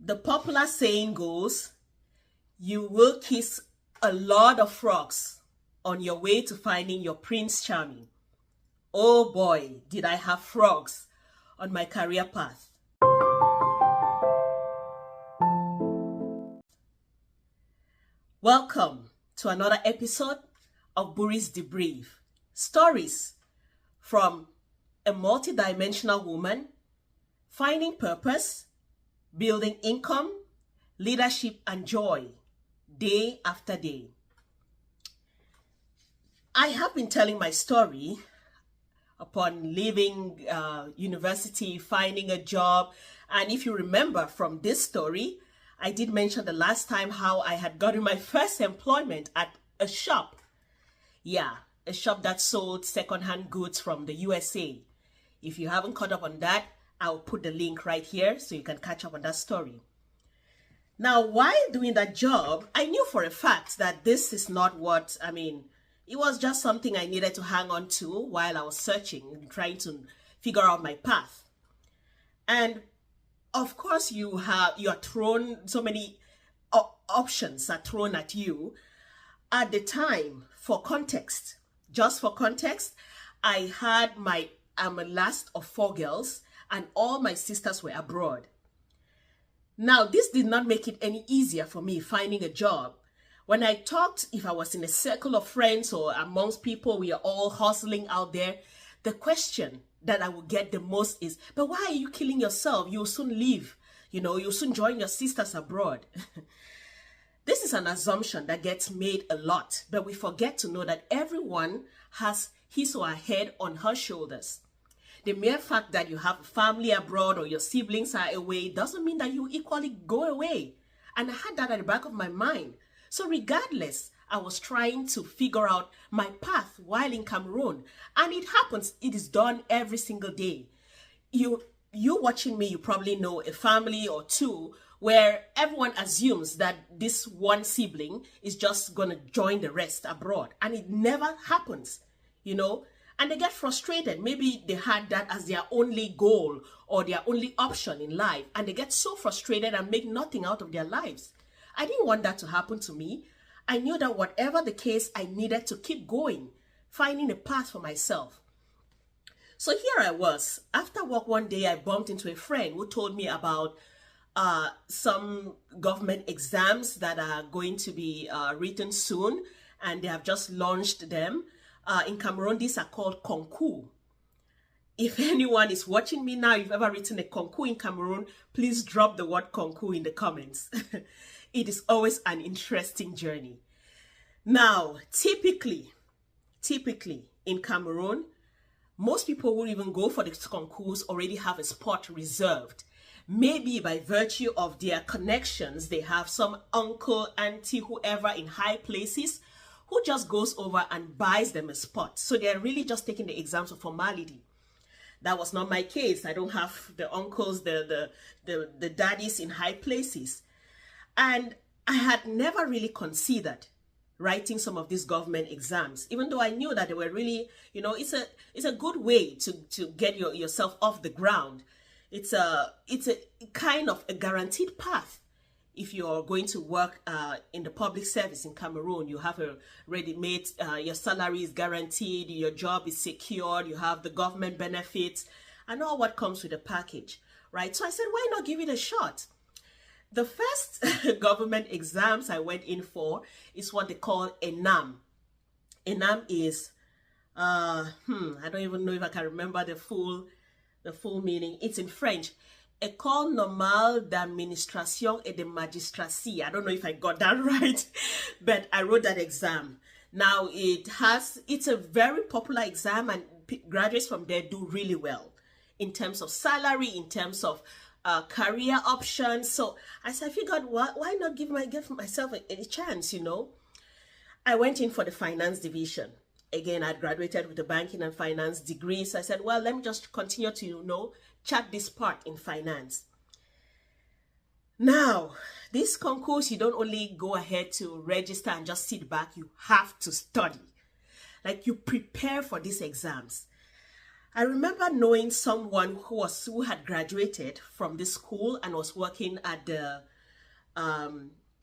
The popular saying goes, you will kiss a lot of frogs on your way to finding your Prince Charming. Oh boy, did I have frogs on my career path. Welcome to another episode of Buri's Debrief. Stories from a multidimensional woman finding purpose, building income, leadership, and joy day after day. I have been telling my story upon leaving university, finding a job. And if you remember from this story, I did mention the last time how I had gotten my first employment at a shop. Yeah, a shop that sold secondhand goods from the USA. If you haven't caught up on that, I'll put the link right here so you can catch up on that story. Now, while doing that job, I knew for a fact that this is not what, it was just something I needed to hang on to while I was searching and trying to figure out my path. And of course, you are thrown, so many options are thrown at you. At the time, for context, just for context, I'm a last of 4 girls, and all my sisters were abroad. Now, this did not make it any easier for me finding a job. When I talked, if I was in a circle of friends or amongst people, we are all hustling out there, the question that I would get the most is, but why are you killing yourself? You'll soon leave. You'll soon join your sisters abroad. This is an assumption that gets made a lot, but we forget to know that everyone has his or her head on her shoulders. The mere fact that you have a family abroad or your siblings are away doesn't mean that you equally go away. And I had that at the back of my mind. So regardless, I was trying to figure out my path while in Cameroon. And it happens, it is done every single day. You watching me, you probably know a family or two where everyone assumes that this one sibling is just going to join the rest abroad. And it never happens, And they get frustrated. Maybe they had that as their only goal or their only option in life. And they get so frustrated and make nothing out of their lives. I didn't want that to happen to me. I knew that whatever the case, I needed to keep going, finding a path for myself. So here I was. After work one day, I bumped into a friend who told me about some government exams that are going to be written soon. And they have just launched them. In Cameroon, these are called concours. If anyone is watching me now, you've ever written a concours in Cameroon, please drop the word concours in the comments. It is always an interesting journey. Now, typically in Cameroon, most people who even go for the concours already have a spot reserved. Maybe by virtue of their connections, they have some uncle, auntie, whoever in high places who just goes over and buys them a spot. So they're really just taking the exams of formality. That was not my case. I don't have the uncles, the daddies in high places. And I had never really considered writing some of these government exams, even though I knew that they were really, it's a good way to get yourself off the ground. It's a kind of a guaranteed path. If you're going to work in the public service in Cameroon, you have a ready-made, your salary is guaranteed, your job is secured, you have the government benefits, and all what comes with the package, right? So I said, why not give it a shot? The first government exams I went in for is what they call ENAM. ENAM is, I don't even know if I can remember the full meaning. It's in French. École normale d'administration et de magistratie. I don't know if I got that right, but I wrote that exam. Now it's a very popular exam, and graduates from there do really well in terms of salary, in terms of career options. So I figured, why not give myself a chance, I went in for the finance division. Again, I'd graduated with a banking and finance degree. So I said, well, let me just continue to, chat this part in finance. Now, this concourse, you don't only go ahead to register and just sit back. You have to study. Like, you prepare for these exams. I remember knowing someone who had graduated from this school and was working at the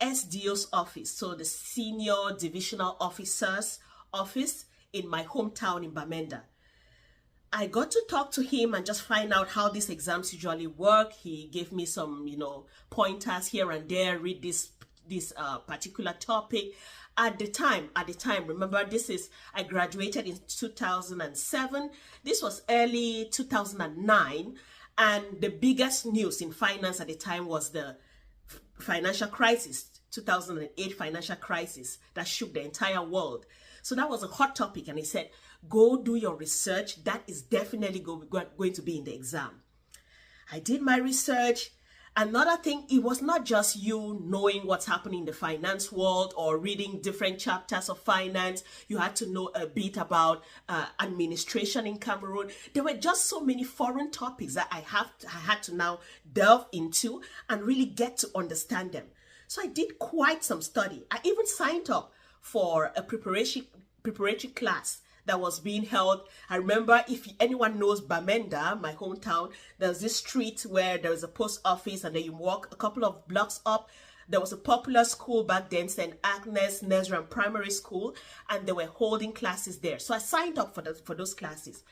SDO's office, so the Senior Divisional Officer's office in my hometown in Bamenda. I got to talk to him and just find out how these exams usually work. He gave me some, pointers here and there, read this particular topic. At the time, remember I graduated in 2007. This was early 2009. And the biggest news in finance at the time was the financial crisis, 2008 financial crisis that shook the entire world. So that was a hot topic. And he said, go do your research. That is definitely going to be in the exam. I did my research. Another thing, it was not just you knowing what's happening in the finance world or reading different chapters of finance. You had to know a bit about administration in Cameroon. There were just so many foreign topics that I had to now delve into and really get to understand them. So I did quite some study. I even signed up for a preparatory class that was being held. I remember, if anyone knows Bamenda, my hometown, there's this street where there is a post office, and then you walk a couple of blocks up. There was a popular school back then, St. Agnes Nezran Primary School, and they were holding classes there. So I signed up for those classes.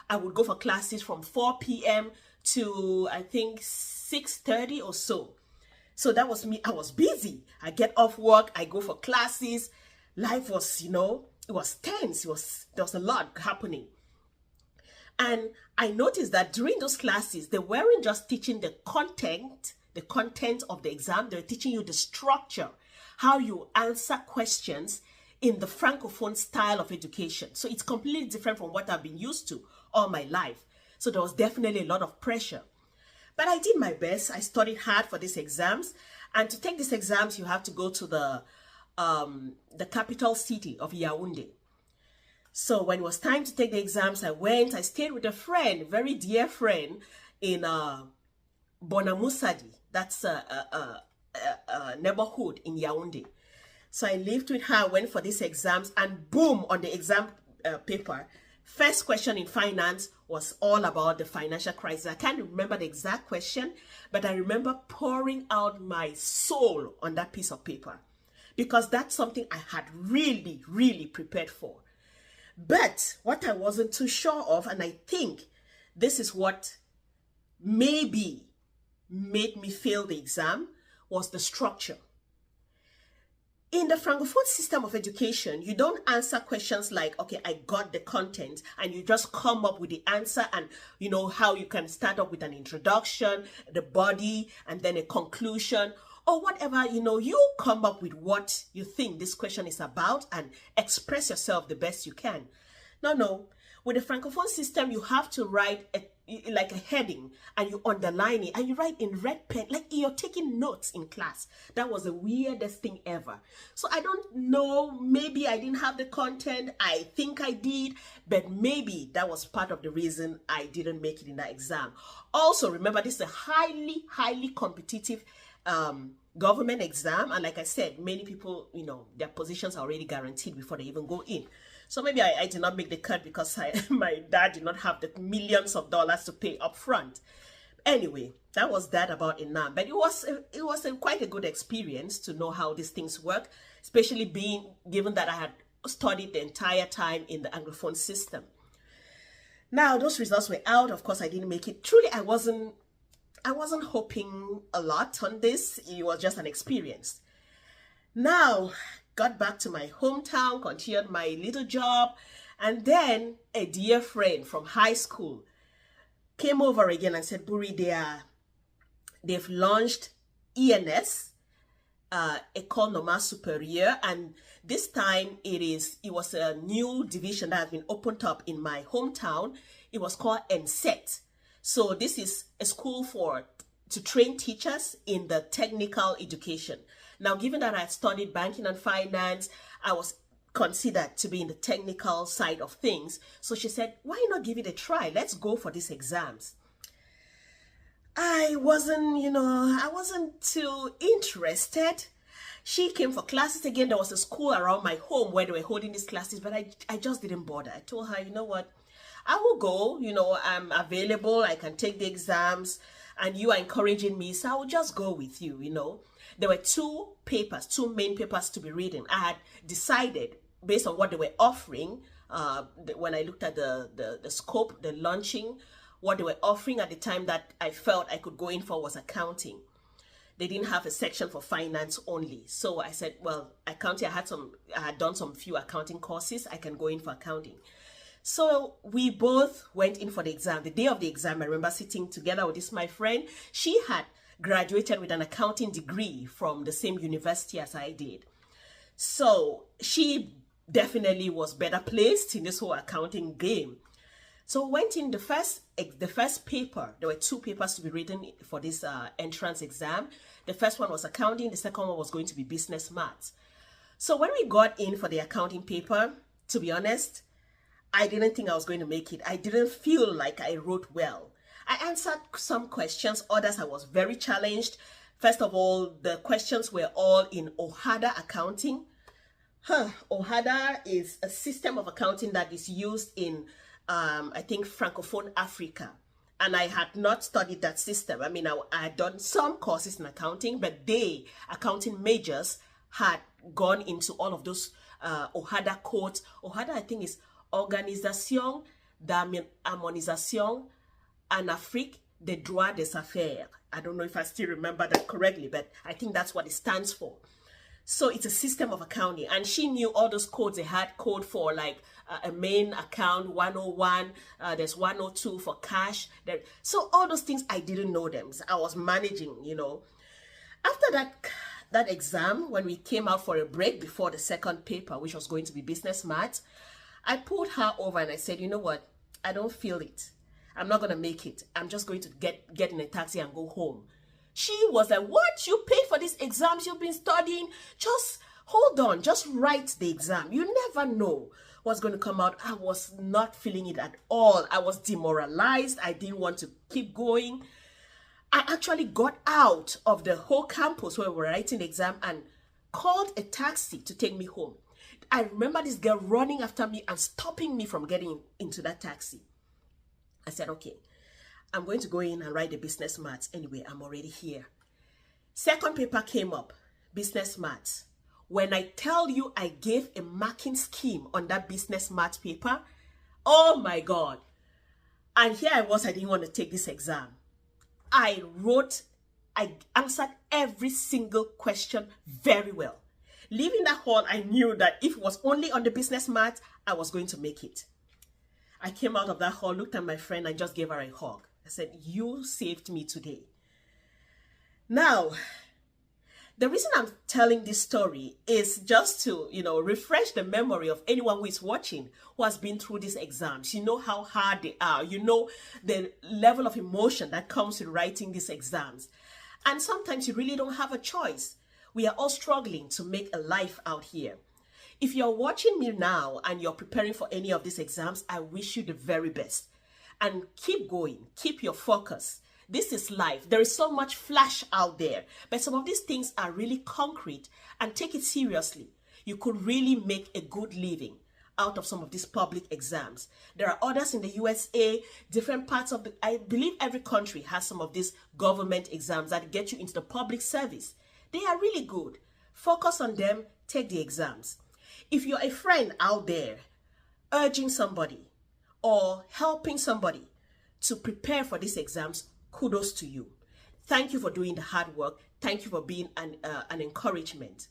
I would go for classes from 4 p.m. to, I think, 6:30 or so. So that was me. I was busy. I get off work, I go for classes. Life was, it was tense. There was a lot happening. And I noticed that during those classes, they weren't just teaching the content of the exam. They were teaching you the structure, how you answer questions in the Francophone style of education. So it's completely different from what I've been used to all my life. So there was definitely a lot of pressure. But I did my best. I studied hard for these exams. And to take these exams, you have to go to the capital city of Yaoundé. So when it was time to take the exams, I stayed with a friend, very dear friend, in Bonamusadi. That's a neighborhood in Yaoundé. So I lived with her, went for these exams, and boom, on the exam paper, first question in finance was all about the financial crisis. I can't remember the exact question, but I remember pouring out my soul on that piece of paper, because that's something I had really, really prepared for. But what I wasn't too sure of, and I think this is what maybe made me fail the exam, was the structure. In the Francophone system of education, you don't answer questions like, okay, I got the content, and you just come up with the answer, and how you can start up with an introduction, the body, and then a conclusion, or whatever. You come up with what you think this question is about and express yourself the best you can. No. With the Francophone system, you have to write like a heading, and you underline it, and you write in red pen, like you're taking notes in class. That was the weirdest thing ever. So I don't know, maybe I didn't have the content. I think I did, but maybe that was part of the reason I didn't make it in that exam. Also, remember, this is a highly, highly competitive government exam, and like I said, many people, their positions are already guaranteed before they even go in. So maybe I did not make the cut because my dad did not have the millions of dollars to pay up front. Anyway, that was that about ENAM. But it was quite a good experience to know how these things work, especially given that I had studied the entire time in the Anglophone system. Now, those results were out. Of course, I didn't make it. Truly, I wasn't hoping a lot on this. It was just an experience. Now, got back to my hometown, continued my little job, and then a dear friend from high school came over again and said, Buri, they've launched ENS, École Normale Supérieure, and this time it was a new division that has been opened up in my hometown. It was called ENSET. So this is a school to train teachers in the technical education. Now, given that I studied banking and finance, I was considered to be in the technical side of things. So she said, why not give it a try? Let's go for these exams. I wasn't too interested. She came for classes again. There was a school around my home where they were holding these classes, but I just didn't bother. I told her, you know what? I will go, I'm available, I can take the exams, and you are encouraging me, so I will just go with you. There were two main papers to be reading. I had decided based on what they were offering, when I looked at the scope, the launching, what they were offering at the time that I felt I could go in for was accounting. They didn't have a section for finance only. So I said, well, accounting, I had done some few accounting courses. I can go in for accounting. So we both went in for the exam. The day of the exam, I remember sitting together with my friend. She had graduated with an accounting degree from the same university as I did. So she definitely was better placed in this whole accounting game. So we went in the first paper. There were two papers to be written for this entrance exam. The first one was accounting. The second one was going to be business maths. So when we got in for the accounting paper, to be honest, I didn't think I was going to make it. I didn't feel like I wrote well. I answered some questions. Others I was very challenged. First of all, the questions were all in OHADA accounting. OHADA is a system of accounting that is used in I think Francophone Africa, and I had not studied that system. I mean, I had done some courses in accounting, but accounting majors had gone into all of those OHADA codes. OHADA, I think, is Organisation d'Harmonisation en Afrique des Droits des Affaires. I don't know if I still remember that correctly, but I think that's what it stands for. So it's a system of accounting, and she knew all those codes. They had code for like a main account 101, there's 102 for cash. So all those things, I didn't know them. So I was managing, After that exam, when we came out for a break before the second paper, which was going to be business maths, I pulled her over and I said, you know what? I don't feel it. I'm not going to make it. I'm just going to get in a taxi and go home. She was like, what? You pay for these exams you've been studying? Just hold on. Just write the exam. You never know what's going to come out. I was not feeling it at all. I was demoralized. I didn't want to keep going. I actually got out of the whole campus where we were writing the exam and called a taxi to take me home. I remember this girl running after me and stopping me from getting into that taxi. I said, okay, I'm going to go in and write the business maths. Anyway, I'm already here. Second paper came up, business maths. When I tell you I gave a marking scheme on that business maths paper, oh my God. And here I was, I didn't want to take this exam. I answered every single question very well. Leaving that hall, I knew that if it was only on the business maths, I was going to make it. I came out of that hall, looked at my friend, and just gave her a hug. I said, you saved me today. Now, the reason I'm telling this story is just to, refresh the memory of anyone who is watching, who has been through these exams. You know how hard they are. You know the level of emotion that comes with writing these exams. And sometimes you really don't have a choice. We are all struggling to make a life out here. If you're watching me now and you're preparing for any of these exams, I wish you the very best. And keep going. Keep your focus. This is life. There is so much flash out there, but some of these things are really concrete, and take it seriously. You could really make a good living out of some of these public exams. There are others in the USA, different parts of I believe every country has some of these government exams that get you into the public service. They are really good. Focus on them, take the exams. If you're a friend out there urging somebody or helping somebody to prepare for these exams, kudos to you. Thank you for doing the hard work. Thank you for being an encouragement.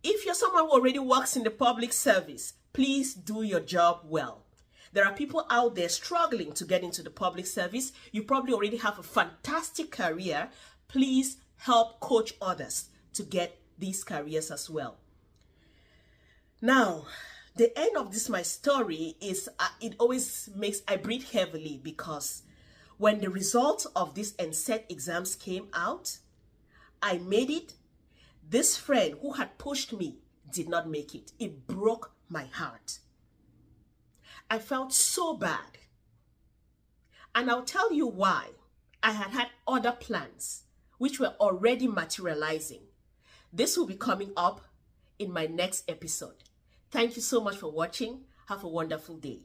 If you're someone who already works in the public service, please do your job well. There are people out there struggling to get into the public service. You probably already have a fantastic career. Please help coach others to get these careers as well. Now, the end of my story is, it always makes, I breathe heavily, because when the results of these NCET exams came out, I made it. This friend who had pushed me did not make it. It broke my heart. I felt so bad. And I'll tell you why. I had other plans which were already materializing. This will be coming up in my next episode. Thank you so much for watching. Have a wonderful day.